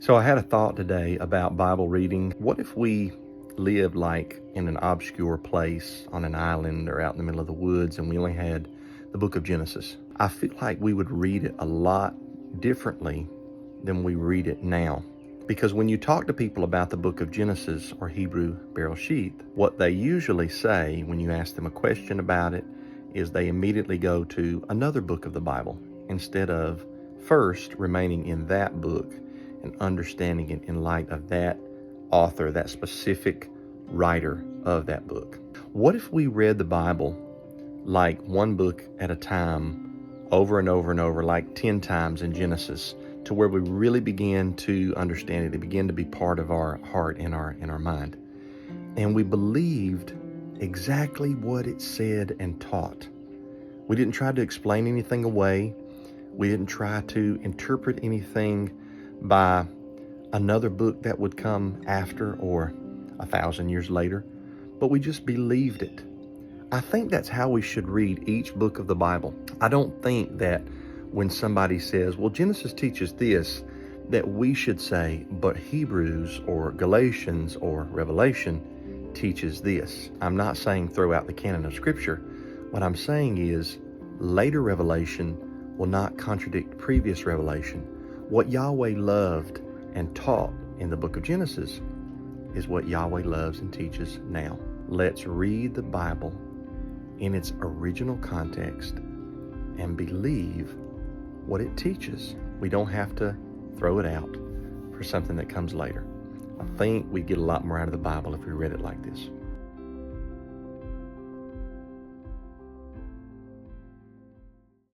So I had a thought today about Bible reading. What if we lived like in an obscure place on an island or out in the middle of the woods and we only had the book of Genesis? I feel like we would read it a lot differently than we read it now. Because when you talk to people about the book of Genesis or Hebrew Bereshit, what they usually say when you ask them a question about it is they immediately go to another book of the Bible instead of first remaining in that book and understanding it in light of that author, that specific writer of that book. What if we read the Bible like one book at a time, over and over and over, like 10 times in Genesis, to where we really begin to understand it? It began to be part of our heart and our mind. And we believed exactly what it said and taught. We didn't try to explain anything away. We didn't try to interpret anything by another book that would come after or 1,000 years later, but we just believed it. I think that's how we should read each book of the Bible. I don't think that when somebody says, well, Genesis teaches this, that we should say, but Hebrews or Galatians or Revelation teaches this. I'm not saying throw out the canon of Scripture. What I'm saying is later revelation will not contradict previous revelation. What Yahweh loved and taught in the book of Genesis is what Yahweh loves and teaches now. Let's read the Bible in its original context and believe what it teaches. We don't have to throw it out for something that comes later. I think we get a lot more out of the Bible if we read it like this.